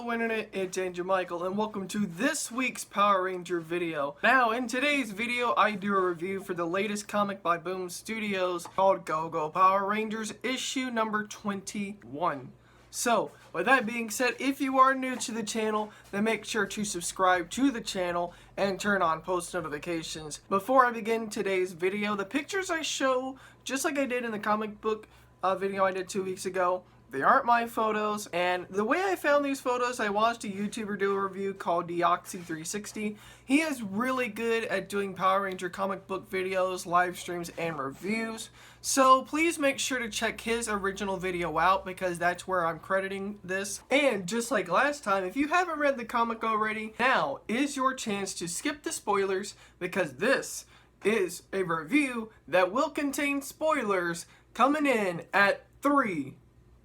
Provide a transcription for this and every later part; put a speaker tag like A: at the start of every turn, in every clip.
A: Hello Internet, it's AndrewMycol and welcome to this week's Power Ranger video. Now in today's video I do a review for the latest comic by Boom Studios called Go Power Rangers issue number 21. So with that being said, if you are new to the channel, then make sure to subscribe to the channel and turn on post notifications. Before I begin today's video, the pictures I show, just like I did in the comic book video I did 2 weeks ago, they aren't my photos, and the way I found these photos, I watched a YouTuber do a review called Deoxy360. He is really good at doing Power Ranger comic book videos, live streams, and reviews. So please make sure to check his original video out because that's where I'm crediting this. And just like last time, if you haven't read the comic already, now is your chance to skip the spoilers because this is a review that will contain spoilers coming in at 3,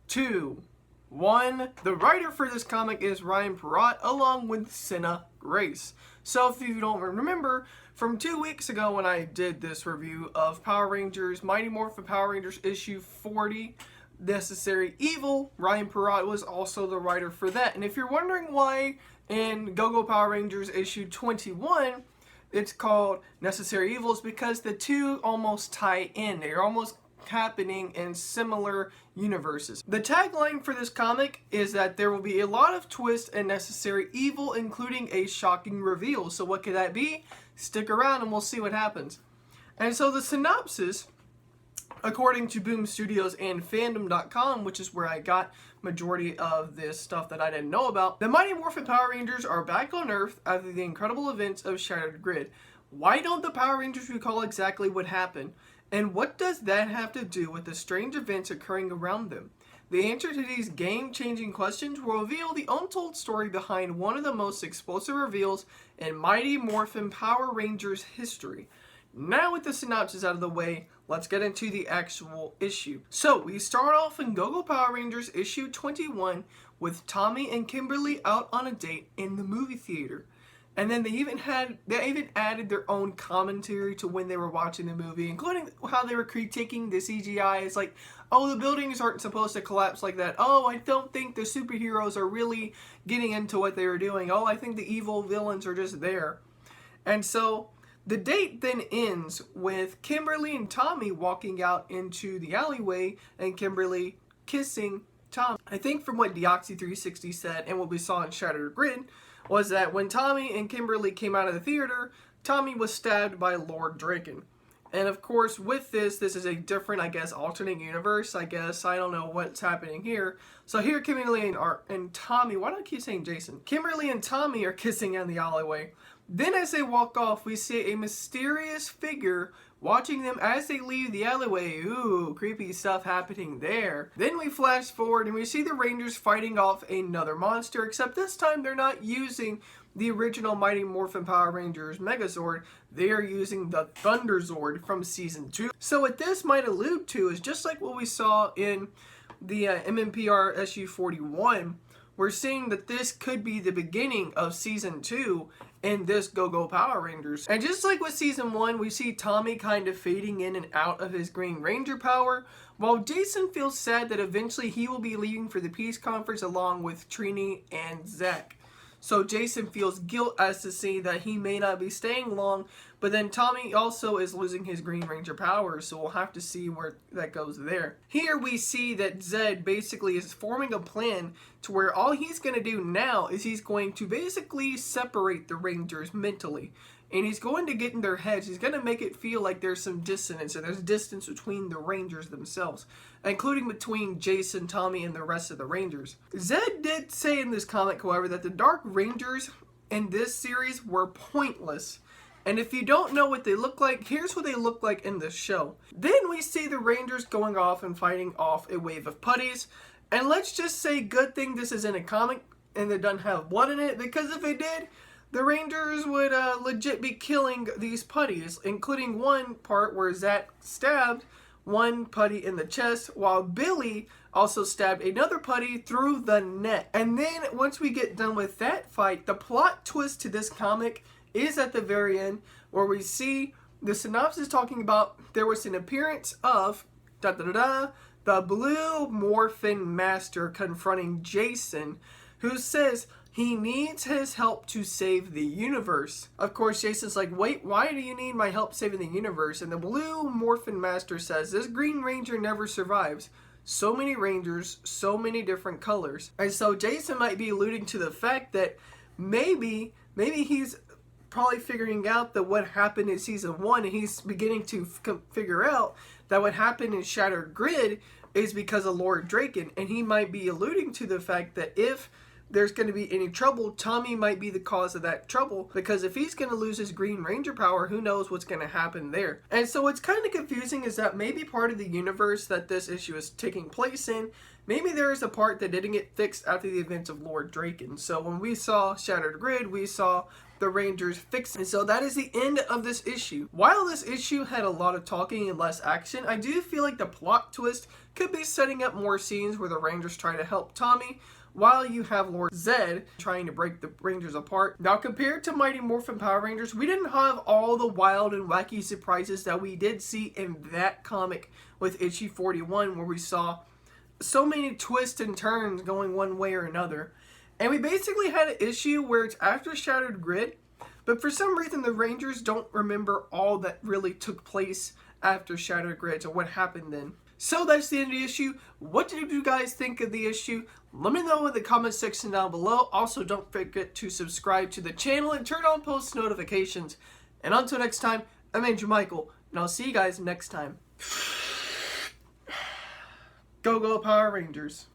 A: 2, 1. The writer for this comic is Ryan Parrott along with Sina Grace. So if you don't remember, from 2 weeks ago when I did this review of Power Rangers, Mighty Morphin Power Rangers issue 40, Necessary Evil, Ryan Parrott was also the writer for that. And if you're wondering why in Go Power Rangers issue 21, it's called Necessary Evil, is because the two almost tie in. They're almost happening in similar universes. The tagline for this comic is that there will be a lot of twists and necessary evil, including a shocking reveal. So what could that be? Stick around and we'll see what happens. And so the synopsis, according to Boom Studios and Fandom.com, which is where I got majority of this stuff that I didn't know about, the Mighty Morphin Power Rangers are back on Earth after the incredible events of Shattered Grid. Why don't the Power Rangers recall exactly what happened? And what does that have to do with the strange events occurring around them? The answer to these game-changing questions will reveal the untold story behind one of the most explosive reveals in Mighty Morphin Power Rangers history. Now with the synopsis out of the way, let's get into the actual issue. So we start off in Go Power Rangers issue 21 with Tommy and Kimberly out on a date in the movie theater. And then they even added their own commentary to when they were watching the movie, including how they were critiquing the CGI. It's like, oh, the buildings aren't supposed to collapse like that. Oh, I don't think the superheroes are really getting into what they were doing. Oh, I think the evil villains are just there. And so the date then ends with Kimberly and Tommy walking out into the alleyway and Kimberly kissing Tommy. I think from what Deoxy360 said and what we saw in Shattered Grid, was that when Tommy and Kimberly came out of the theater, Tommy was stabbed by Lord Draken. And of course, with this is a different, I guess, alternate universe, I guess. I don't know what's happening here. So here Kimberly and Tommy, why do I keep saying Jason? Kimberly and Tommy are kissing in the alleyway. Then as they walk off, we see a mysterious figure watching them as they leave the alleyway. Ooh, creepy stuff happening there. Then we flash forward and we see the Rangers fighting off another monster, except this time they're not using the original Mighty Morphin Power Rangers Megazord. They are using the Thunderzord from Season 2. So what this might allude to is just like what we saw in the MMPR SU 41, we're seeing that this could be the beginning of Season 2 in this Go Power Rangers. And just like with Season 1, we see Tommy kind of fading in and out of his Green Ranger power, while Jason feels sad that eventually he will be leaving for the Peace Conference along with Trini and Zach. So Jason feels guilt as to see that he may not be staying long, but then Tommy also is losing his Green Ranger powers, so we'll have to see where that goes there. Here we see that Zed basically is forming a plan to where all he's going to do now is he's going to basically separate the Rangers mentally. And he's going to get in their heads. He's going to make it feel like there's some dissonance and there's distance between the Rangers themselves, including between Jason, Tommy, and the rest of the Rangers. Zed did say in this comic, however, that the Dark Rangers in this series were pointless. And if you don't know what they look like, here's what they look like in this show. Then we see the Rangers going off and fighting off a wave of putties. And let's just say good thing this isn't a comic and it doesn't have blood in it, because if it did, the Rangers would legit be killing these putties, including one part where Zach stabbed one putty in the chest, while Billy also stabbed another putty through the neck. And then once we get done with that fight, the plot twist to this comic is at the very end, where we see the synopsis talking about there was an appearance of the Blue Morphin Master confronting Jason who says he needs his help to save the universe. Of course, Jason's like, wait, why do you need my help saving the universe? And the Blue Morphin Master says, this Green Ranger never survives. So many Rangers, so many different colors. And so Jason might be alluding to the fact that maybe he's probably figuring out that what happened in season 1, and he's beginning to figure out that what happened in Shattered Grid is because of Lord Draken. And he might be alluding to the fact that if there's going to be any trouble, Tommy might be the cause of that trouble, because if he's going to lose his Green Ranger power, who knows what's going to happen there. And so what's kind of confusing is that maybe part of the universe that this issue is taking place in, maybe there is a part that didn't get fixed after the events of Lord Draken. So when we saw Shattered Grid, we saw the Rangers fix it. And so that is the end of this issue. While this issue had a lot of talking and less action, I do feel like the plot twist could be setting up more scenes where the Rangers try to help Tommy, while you have Lord Zed trying to break the Rangers apart. Now, compared to Mighty Morphin Power Rangers, we didn't have all the wild and wacky surprises that we did see in that comic with issue 41, where we saw so many twists and turns going one way or another. And we basically had an issue where it's after Shattered Grid, but for some reason the Rangers don't remember all that really took place after Shattered Grid, or what happened then. So that's the end of the issue. What did you guys think of the issue? Let me know in the comment section down below. Also, don't forget to subscribe to the channel and turn on post notifications. And until next time, I'm AndrewMycol, and I'll see you guys next time. Go, go, Power Rangers.